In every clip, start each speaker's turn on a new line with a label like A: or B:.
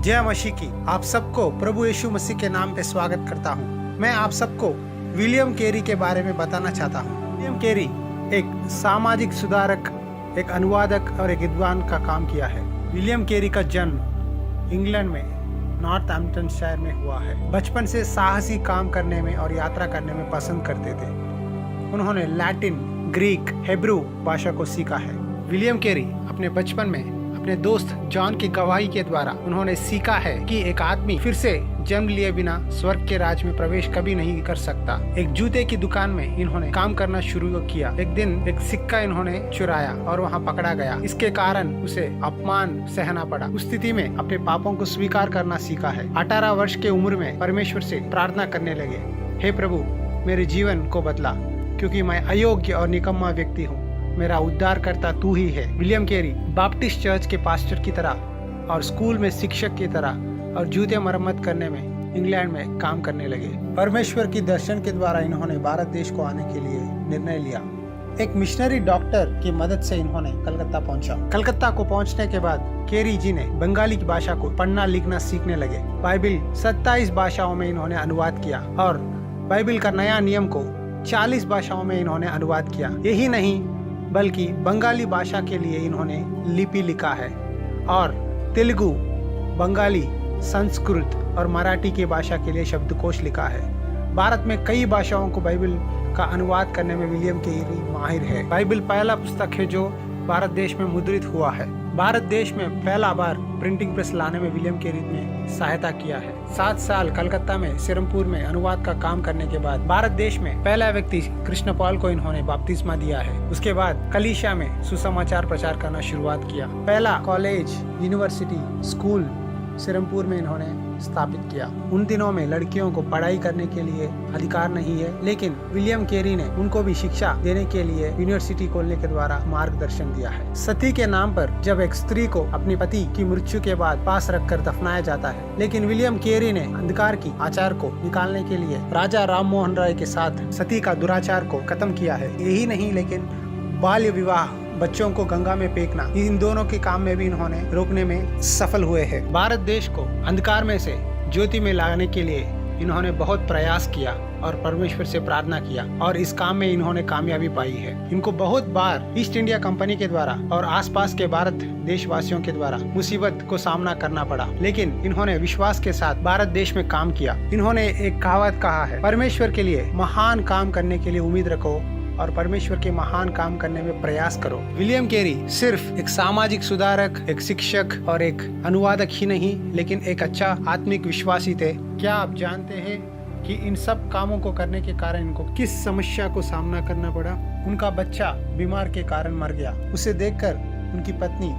A: जय मसीह की आप सबको प्रभु यीशु मसीह के नाम पे स्वागत करता हूँ। मैं आप सबको विलियम केरी के बारे में बताना चाहता हूँ। विलियम केरी एक सामाजिक सुधारक, एक अनुवादक और एक विद्वान का काम किया है। विलियम केरी का जन्म इंग्लैंड में नॉर्थहैम्पटनशायर में हुआ है। बचपन से साहसी काम करने में और यात्रा करने में पसंद करते थे। उन्होंने लैटिन, ग्रीक, हिब्रू भाषा को सीखा है। विलियम केरी अपने बचपन में अपने दोस्त जॉन की गवाही के द्वारा उन्होंने सीखा है कि एक आदमी फिर से जन्म लिए बिना स्वर्ग के राज में प्रवेश कभी नहीं कर सकता। एक जूते की दुकान में इन्होंने काम करना शुरू किया। एक दिन एक सिक्का इन्होंने चुराया और वहां पकड़ा गया। इसके कारण उसे अपमान सहना पड़ा। उस स्थिति में अपने पापों को स्वीकार करना सीखा है। 18 वर्ष के उम्र में परमेश्वर से प्रार्थना करने लगे, हे प्रभु मेरे जीवन को बदला, क्योंकि मैं अयोग्य और निकम्मा व्यक्ति हूँ। मेरा उद्धारकर्ता तू ही है। विलियम केरी बैप्टिस्ट चर्च के पास्टर की तरह और स्कूल में शिक्षक की तरह और जूते मरम्मत करने में इंग्लैंड में काम करने लगे। परमेश्वर की दर्शन के द्वारा इन्होंने भारत देश को आने के लिए निर्णय लिया। एक मिशनरी डॉक्टर की मदद से इन्होंने कलकत्ता पहुंचा। कलकत्ता को पहुंचने के बाद केरी जी ने बंगाली की भाषा को पढ़ना लिखना सीखने लगे। बाइबिल 27 भाषाओं में इन्होंने अनुवाद किया और बाइबिल का नया नियम को 40 भाषाओं में इन्होंने अनुवाद किया। यही नहीं बल्कि बंगाली भाषा के लिए इन्होंने लिपि लिखा है और तेलुगु, बंगाली, संस्कृत और मराठी की भाषा के लिए शब्दकोश लिखा है। भारत में कई भाषाओं को बाइबिल का अनुवाद करने में विलियम केरी माहिर है। बाइबिल पहला पुस्तक है जो भारत देश में मुद्रित हुआ है। भारत देश में पहला बार प्रिंटिंग प्रेस लाने में विलियम केरी ने सहायता किया है। 7 साल कलकत्ता में सिरमपुर में अनुवाद का काम करने के बाद भारत देश में पहला व्यक्ति कृष्ण पॉल को इन्होंने बपतिस्मा दिया है। उसके बाद कलीसिया में सुसमाचार प्रचार करना शुरुआत किया। पहला कॉलेज, यूनिवर्सिटी, स्कूल सिरमपुर में इन्होंने स्थापित किया। उन दिनों में लड़कियों को पढ़ाई करने के लिए अधिकार नहीं है, लेकिन विलियम केरी ने उनको भी शिक्षा देने के लिए यूनिवर्सिटी खोलने के द्वारा मार्गदर्शन दिया है। सती के नाम पर जब एक स्त्री को अपने पति की मृत्यु के बाद पास रखकर दफनाया जाता है, लेकिन विलियम केरी ने अंधकार की आचार को निकालने के लिए राजा राम मोहन राय के साथ सती का दुराचार को खत्म किया है। यही नहीं लेकिन बाल्य विवाह, बच्चों को गंगा में फेंकना, इन दोनों के काम में भी इन्होंने रोकने में सफल हुए हैं। भारत देश को अंधकार में से ज्योति में लाने के लिए इन्होंने बहुत प्रयास किया और परमेश्वर से प्रार्थना किया और इस काम में इन्होंने कामयाबी पाई है। इनको बहुत बार ईस्ट इंडिया कंपनी के द्वारा और आसपास के भारत देशवासियों के द्वारा मुसीबत को सामना करना पड़ा, लेकिन इन्होंने विश्वास के साथ भारत देश में काम किया। इन्होंने एक कहावत कहा है, परमेश्वर के लिए महान काम करने के लिए उम्मीद रखो और परमेश्वर के महान काम करने में प्रयास करो। विलियम केरी सिर्फ एक सामाजिक सुधारक, एक शिक्षक और एक अनुवादक ही नहीं, लेकिन एक अच्छा आत्मिक विश्वासी थे। क्या आप जानते हैं कि इन सब कामों को करने के कारण इनको किस समस्या को सामना करना पड़ा? उनका बच्चा बीमार के कारण मर गया। उसे देखकर उनकी पत्नी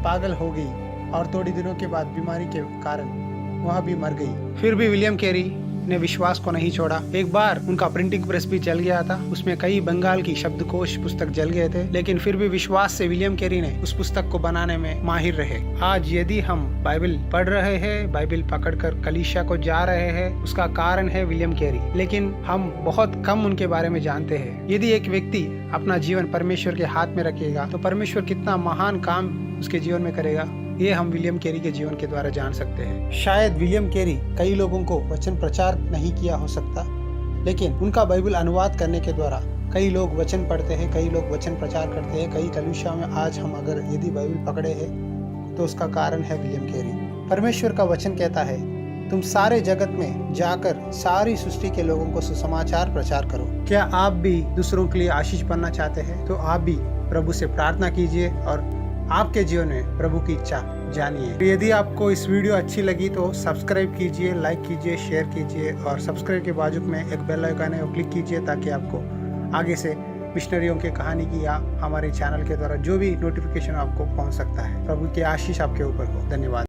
A: पागल हो गई और थोड़ी दिनों के बाद बीमारी के कारण वह भी मर गई। फिर भी विलियम केरी ने विश्वास को नहीं छोड़ा। एक बार उनका प्रिंटिंग प्रेस भी जल गया था, उसमें कई बंगाल की शब्दकोश पुस्तक जल गए थे, लेकिन फिर भी विश्वास से विलियम केरी ने उस पुस्तक को बनाने में माहिर रहे। आज यदि हम बाइबिल पढ़ रहे हैं, बाइबिल पकड़कर कलीसिया को जा रहे हैं, उसका कारण है विलियम केरी, लेकिन हम बहुत कम उनके बारे में जानते हैं। यदि एक व्यक्ति अपना जीवन परमेश्वर के हाथ में रखेगा तो परमेश्वर कितना महान काम उसके जीवन में करेगा, ये हम विलियम केरी के जीवन के द्वारा जान सकते हैं। शायद विलियम केरी कई लोगों को वचन प्रचार नहीं किया हो सकता, लेकिन उनका बाइबल अनुवाद करने के द्वारा कई लोग वचन पढ़ते हैं, कई लोग वचन प्रचार करते हैं। कई कलीसिया में आज हम अगर यदि बाइबल पकड़े हैं तो उसका कारण है विलियम केरी। परमेश्वर का वचन कहता है, तुम सारे जगत में जाकर सारी सृष्टि के लोगों को सुसमाचार प्रचार करो। क्या आप भी दूसरों के लिए आशीष बनना चाहते हैं? तो आप भी प्रभु से प्रार्थना कीजिए और आपके जीवन में प्रभु की इच्छा जानिए। यदि आपको इस वीडियो अच्छी लगी तो सब्सक्राइब कीजिए, लाइक कीजिए, शेयर कीजिए और सब्सक्राइब के बाजू में एक बेल आइकन है, वो क्लिक कीजिए ताकि आपको आगे से मिशनरियों की कहानी की या हमारे चैनल के द्वारा जो भी नोटिफिकेशन आपको पहुंच सकता है। प्रभु की आशीष आपके ऊपर हो। धन्यवाद।